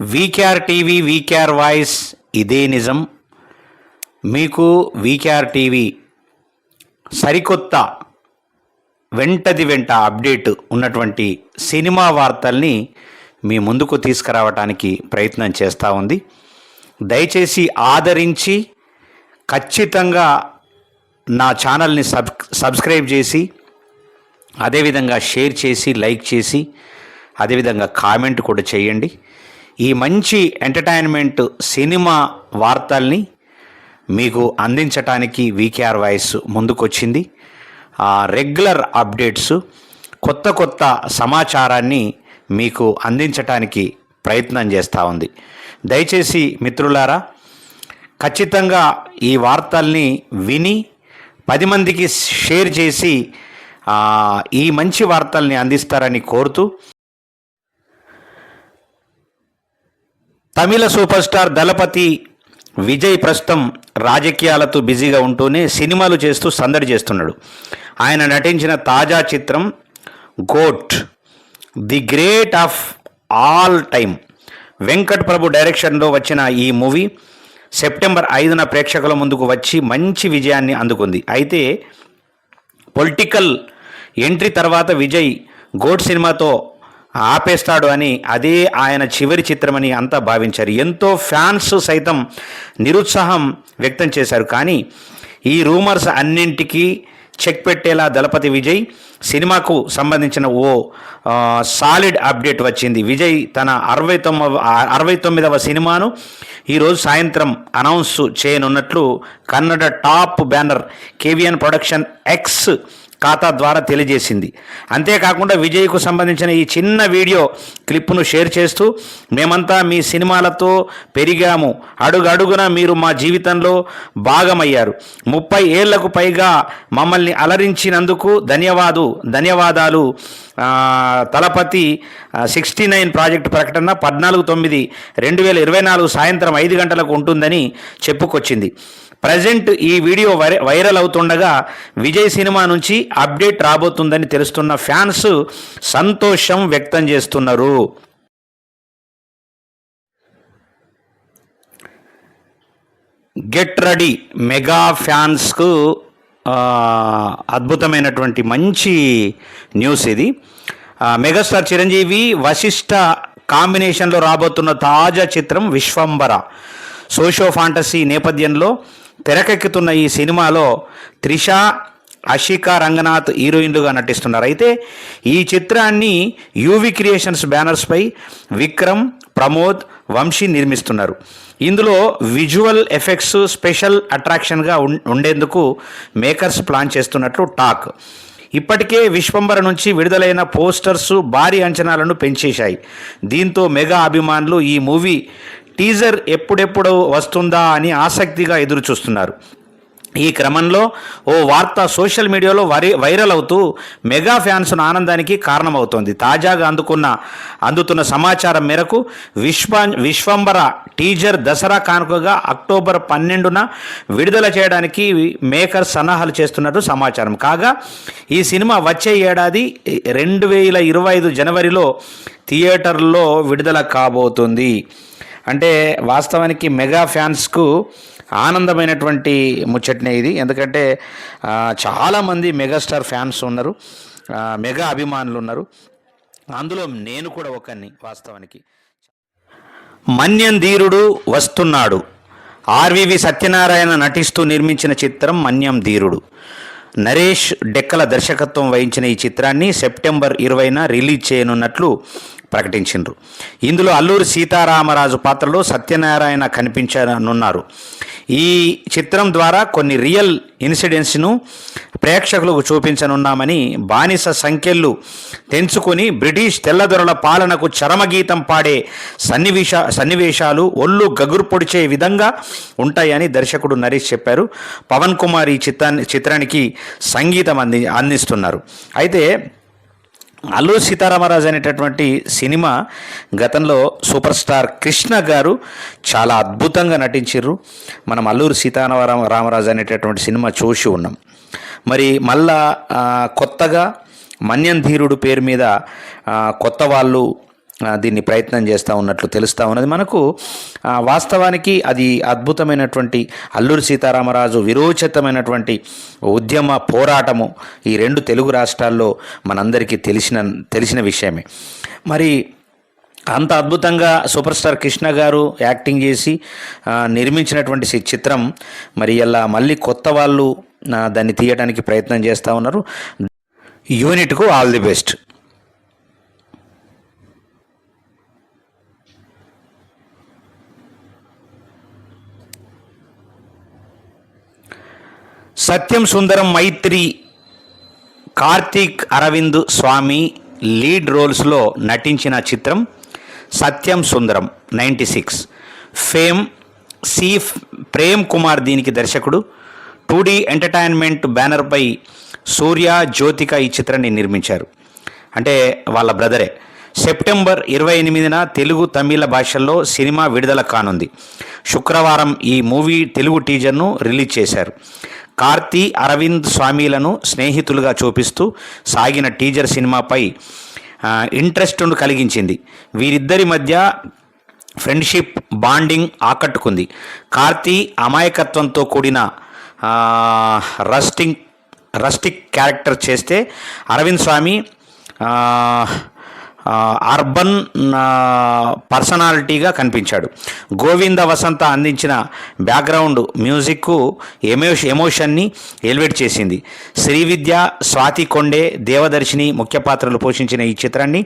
VKR TV, VKR voice, ఇదే నిజం. మీకు వీకేఆర్ టీవీ సరికొత్త వెంట అప్డేట్ ఉన్నటువంటి సినిమా వార్తల్ని మీ ముందుకు తీసుకురావడానికి ప్రయత్నం చేస్తూ ఉంది. దయచేసి ఆదరించి ఖచ్చితంగా నా ఛానల్ని సబ్స్క్రైబ్ చేసి, అదేవిధంగా షేర్ చేసి, లైక్ చేసి, అదేవిధంగా కామెంట్ కూడా చేయండి. ఈ మంచి ఎంటర్టైన్మెంట్ సినిమా వార్తల్ని మీకు అందించటానికి వీకేఆర్ వాయిస్ ముందుకొచ్చింది. రెగ్యులర్ అప్డేట్స్, కొత్త సమాచారాన్ని మీకు అందించటానికి ప్రయత్నం చేస్తూ ఉంది. దయచేసి మిత్రులారా, ఖచ్చితంగా ఈ వార్తల్ని విని 10 మందికి షేర్ చేసి ఈ మంచి వార్తల్ని అందిస్తారని కోరుతూ, తమిళ సూపర్ స్టార్ దళపతి విజయ్ ప్రస్తుతం రాజకీయాలతో బిజీగా ఉంటూనే సినిమాలు చేస్తూ సందడి చేస్తున్నాడు. ఆయన నటించిన తాజా చిత్రం GOAT, the great of all time, Venkat Prabhu డైరెక్షన్లో వచ్చిన ఈ మూవీ సెప్టెంబర్ 5న ప్రేక్షకుల ముందుకు వచ్చి మంచి విజయాన్ని అందుకుంది. అయితే పొలిటికల్ ఎంట్రీ తర్వాత విజయ్ గోట్ సినిమాతో ఆపేస్తాడు అని, అదే ఆయన చివరి చిత్రమని అంతా భావించారు. ఎంతో ఫ్యాన్స్ సైతం నిరుత్సాహం వ్యక్తం చేశారు. కానీ ఈ రూమర్స్ అన్నింటికీ చెక్ పెట్టేలా దళపతి విజయ్ సినిమాకు సంబంధించిన ఓ సాలిడ్ అప్డేట్ వచ్చింది. విజయ్ తన 69వ సినిమాను ఈరోజు సాయంత్రం అనౌన్స్ చేయనున్నట్లు Kannada top banner KVN production X ఖాతా ద్వారా తెలియజేసింది. అంతేకాకుండా విజయ్కు సంబంధించిన ఈ చిన్న వీడియో క్లిప్ను షేర్ చేస్తూ, మేమంతా మీ సినిమాలతో పెరిగాము, అడుగడుగున మీరు మా జీవితంలో భాగమయ్యారు, 30 ఏళ్లకు పైగా మమ్మల్ని అలరించినందుకు ధన్యవాదాలు. తలపతి 69 ప్రాజెక్టు ప్రకటన 14/9/2024 సాయంత్రం 5 గంటలకు ఉంటుందని చెప్పుకొచ్చింది. ప్రజెంట్ ఈ వీడియో వైరల్ అవుతుండగా విజయ్ సినిమా నుంచి అప్డేట్ రాబోతుందని తెలుస్తున్న ఫ్యాన్స్ సంతోషం వ్యక్తం చేస్తున్నారు. గెట్ రెడీ, మెగా ఫ్యాన్స్కు అద్భుతమైనటువంటి మంచి న్యూస్ ఇది. మెగాస్టార్ చిరంజీవి వశిష్ఠ కాంబినేషన్లో రాబోతున్న తాజా చిత్రం విశ్వంబర సోషో ఫాంటసీ నేపథ్యంలో తెరకెక్కుతున్న ఈ సినిమాలో త్రిష, అషికా రంగనాథ్ హీరోయిన్లుగా నటిస్తున్నారు. అయితే ఈ చిత్రాన్ని యూవి క్రియేషన్స్ బ్యానర్స్పై విక్రమ్, ప్రమోద్, వంశీ నిర్మిస్తున్నారు. ఇందులో విజువల్ ఎఫెక్ట్స్ స్పెషల్ అట్రాక్షన్గా ఉండేందుకు మేకర్స్ ప్లాన్ చేస్తున్నట్లు టాక్. ఇప్పటికే విశ్వంబర నుంచి విడుదలైన పోస్టర్స్ భారీ అంచనాలను పెంచేశాయి. దీంతో మెగా అభిమానులు ఈ మూవీ టీజర్ ఎప్పుడెప్పుడు వస్తుందా అని ఆసక్తిగా ఎదురుచూస్తున్నారు. ఈ క్రమంలో ఓ వార్త సోషల్ మీడియాలో వైరల్ అవుతూ మెగా ఫ్యాన్స్ ఆనందానికి కారణమవుతోంది. తాజాగా అందుతున్న సమాచారం మేరకు విశ్వంబర టీజర్ దసరా కానుకగా అక్టోబర్ 12న విడుదల చేయడానికి మేకర్స్ సన్నాహాలు చేస్తున్నట్టు సమాచారం. కాగా ఈ సినిమా వచ్చే ఏడాది 2025 జనవరిలో థియేటర్లో విడుదల కాబోతుంది. అంటే వాస్తవానికి మెగా ఫ్యాన్స్కు ఆనందమైనటువంటి ముచ్చటనే ఇది. ఎందుకంటే చాలామంది మెగాస్టార్ ఫ్యాన్స్ ఉన్నారు, మెగా అభిమానులు ఉన్నారు. అందులో నేను కూడా ఒకరిని. వాస్తవానికి మన్యం ధీరుడు వస్తున్నాడు. ఆర్వివి సత్యనారాయణ నటిస్తూ నిర్మించిన చిత్రం మన్యం ధీరుడు. నరేష్ డెక్కల దర్శకత్వం వహించిన ఈ చిత్రాన్ని సెప్టెంబర్ 20న రిలీజ్ చేయనున్నట్లు ప్రకటించారు. ఇందులో అల్లూరి సీతారామరాజు పాత్రలో సత్యనారాయణ కనిపించనున్నారు. ఈ చిత్రం ద్వారా కొన్ని రియల్ ఇన్సిడెంట్స్ను ప్రేక్షకులకు చూపించనున్నామని, బానిస సంఖ్యలు తెంచుకొని బ్రిటిష్ తెల్లదొరల పాలనకు చరమగీతం పాడే సన్నివేశాలు ఒళ్ళు గగురు పొడిచే విధంగా ఉంటాయని దర్శకుడు నరేష్ చెప్పారు. పవన్ కుమార్ ఈ చిత్రానికి సంగీతం అందిస్తున్నారు. అయితే అల్లూరి సీతారామరాజు అనేటటువంటి సినిమా గతంలో సూపర్ స్టార్ కృష్ణ గారు చాలా అద్భుతంగా నటించారు. మనం అల్లూరి సీతారామరాజు అనేటటువంటి సినిమా చూసి ఉన్నాం. మరి మళ్ళా కొత్తగా మన్యం ధీరుడు పేరు మీద కొత్త వాళ్ళు దీన్ని ప్రయత్నం చేస్తూ ఉన్నట్లు తెలుస్తూ ఉన్నది మనకు. వాస్తవానికి అది అద్భుతమైనటువంటి అల్లూరి సీతారామరాజు విరోచితమైనటువంటి ఉద్యమ పోరాటము ఈ 2 తెలుగు రాష్ట్రాల్లో మనందరికీ తెలిసిన విషయమే. మరి అంత అద్భుతంగా సూపర్ స్టార్ కృష్ణ గారు యాక్టింగ్ చేసి నిర్మించినటువంటి చిత్రం మరి ఇలా మళ్ళీ కొత్త వాళ్ళు దాన్ని తీయడానికి ప్రయత్నం చేస్తూ ఉన్నారు. యూనిట్కు all the best. Satyam Sundaram Maitri, Karthik Aravind Swamy lead రోల్స్లో నటించిన చిత్రం సత్యం సుందరం 96. ఫేమ్ సి ప్రేమ్ కుమార్ దీనికి దర్శకుడు. 2D ఎంటర్టైన్మెంట్ బ్యానర్పై సూర్య జ్యోతిక ఈ చిత్రాన్ని నిర్మించారు. అంటే వాళ్ళ బ్రదరే. సెప్టెంబర్ 28న తెలుగు తమిళ భాషల్లో సినిమా విడుదల కానుంది. శుక్రవారం ఈ మూవీ తెలుగు టీజర్ను రిలీజ్ చేశారు. కార్తీ అరవింద్ స్వామిలను స్నేహితులుగా చూపిస్తూ సాగిన టీజర్ సినిమాపై ఇంట్రెస్ట్ను కలిగించింది. వీరిద్దరి మధ్య ఫ్రెండ్షిప్ బాండింగ్ ఆకట్టుకుంది. కార్తీ అమాయకత్వంతో కూడిన రస్టిక్ క్యారెక్టర్ చేస్తే అరవింద్ స్వామి అర్బన్ పర్సనాలిటీగా కనిపించాడు. గోవింద వసంత అందించిన బ్యాక్గ్రౌండ్ మ్యూజిక్కు ఎమోషన్ని ఎలివేట్ చేసింది. శ్రీవిద్య, స్వాతి కొండే, దేవదర్శిని ముఖ్య పాత్రలు పోషించిన ఈ చిత్రాన్ని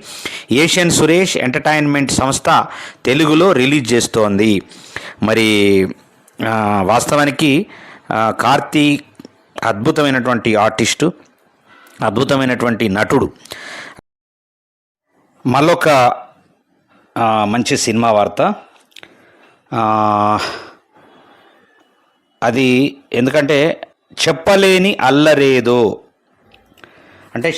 ఏషియన్ సురేష్ ఎంటర్టైన్మెంట్ సంస్థ తెలుగులో రిలీజ్ చేస్తోంది. మరి వాస్తవానికి కార్తీ అద్భుతమైనటువంటి ఆర్టిస్టు, అద్భుతమైనటువంటి నటుడు. మళ్ళొక మంచి సినిమా వార్త. అది ఎందుకంటే చెప్పలేని అల్లరేదో అంటే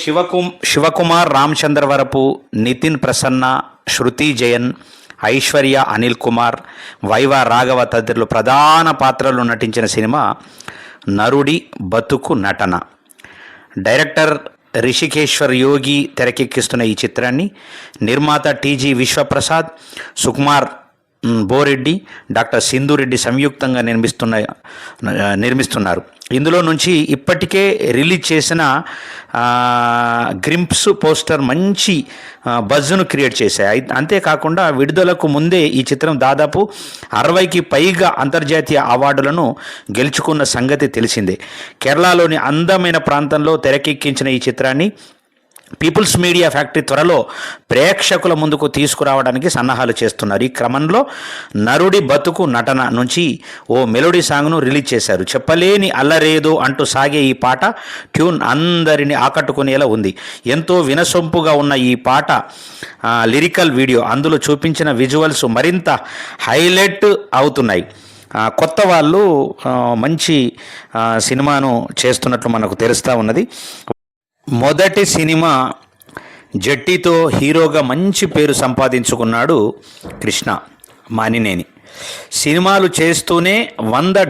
శివకుమార్, రామచంద్రవరపు, నితిన్ ప్రసన్న, శృతి జయన్, ఐశ్వర్య, అనిల్ కుమార్, వైవా రాఘవ తదితరులు ప్రధాన పాత్రలు నటించిన సినిమా నరుడి బతుకు నటన. డైరెక్టర్ రిషికేశ్వర్ యోగి తెరకెక్కిస్తున్న ఈ చిత్రాన్ని నిర్మాత టీజీ విశ్వప్రసాద్, సుకుమార్ బోరెడ్డి, డాక్టర్ సింధురెడ్డి సంయుక్తంగా నిర్మిస్తున్నారు. ఇందులో నుంచి ఇప్పటికే రిలీజ్ చేసిన గ్రింప్స్ పోస్టర్ మంచి బజ్ను క్రియేట్ చేశాయి. అంతేకాకుండా విడుదలకు ముందే ఈ చిత్రం దాదాపు 60కి పైగా అంతర్జాతీయ అవార్డులను గెలుచుకున్న సంగతి తెలిసిందే. కేరళలోని అందమైన ప్రాంతంలో తెరకెక్కించిన ఈ చిత్రాన్ని పీపుల్స్ మీడియా ఫ్యాక్టరీ త్వరలో ప్రేక్షకుల ముందుకు తీసుకురావడానికి సన్నాహాలు చేస్తున్నారు. ఈ క్రమంలో నరుడి బతుకు నటన నుంచి ఓ మెలోడీ సాంగ్ను రిలీజ్ చేశారు. చెప్పలేని అల్లరేదో అంటూ సాగే ఈ పాట ట్యూన్ అందరిని ఆకట్టుకునేలా ఉంది. ఎంతో వినసొంపుగా ఉన్న ఈ పాట లిరికల్ వీడియో, అందులో చూపించిన విజువల్స్ మరింత హైలైట్ అవుతున్నాయి. కొత్త వాళ్ళు మంచి సినిమాను చేస్తున్నట్లు మనకు తెలుస్తూ ఉన్నది. మొదటి సినిమా జట్టితో హీరోగా మంచి పేరు సంపాదించుకున్నాడు కృష్ణ మానినేని. సినిమాలు చేస్తూనే 100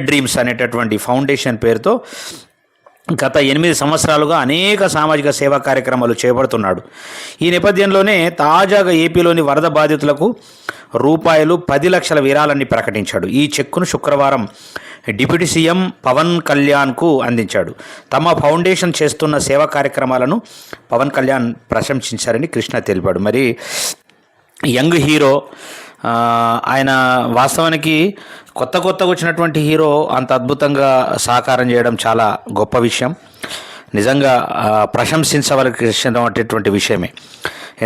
డ్రీమ్స్ అనేటటువంటి ఫౌండేషన్ పేరుతో గత 8 సంవత్సరాలుగా అనేక సామాజిక సేవా కార్యక్రమాలు చేపడుతున్నాడు. ఈ నేపథ్యంలోనే తాజాగా ఏపీలోని వరద బాధితులకు రూపాయలు 10 లక్షల విరాళాన్ని ప్రకటించాడు. ఈ చెక్కును శుక్రవారం డిప్యూటీ సీఎం పవన్ కళ్యాణ్కు అందించాడు. తమ ఫౌండేషన్ చేస్తున్న సేవా కార్యక్రమాలను పవన్ కళ్యాణ్ ప్రశంసించారని కృష్ణ తెలిపాడు. మరి యంగ్ హీరో ఆయన వాస్తవానికి కొత్తగా వచ్చినటువంటి హీరో అంత అద్భుతంగా సహకారం చేయడం చాలా గొప్ప విషయం. నిజంగా ప్రశంసించవలసినటువంటి విషయమే.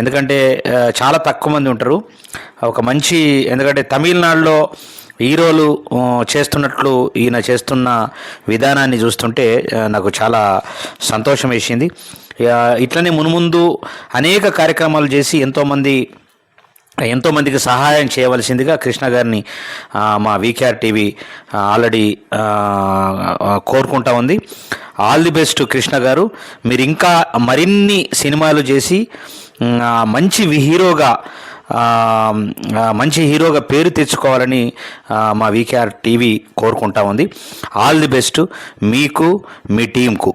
ఎందుకంటే చాలా తక్కువ మంది ఉంటారు ఎందుకంటే తమిళనాడులో హీరోలు చేస్తున్నట్లు ఈయన చేస్తున్న విధానాన్ని చూస్తుంటే నాకు చాలా సంతోషం వేసింది. ఇట్లనే మున్ముందు అనేక కార్యక్రమాలు చేసి ఎంతోమందికి సహాయం చేయవలసిందిగా కృష్ణ గారిని మా వీకేఆర్ టీవీ ఆల్రెడీ కోరుకుంటా ఉంది. ఆల్ ది బెస్ట్ కృష్ణ గారు. మీరు ఇంకా మరిన్ని సినిమాలు చేసి మంచి హీరోగా పేరు తెచ్చుకోవాలని మా వీకేఆర్ టీవీ కోరుకుంటా ఉంది. ఆల్ ది బెస్ట్ మీకు, మీ టీంకు.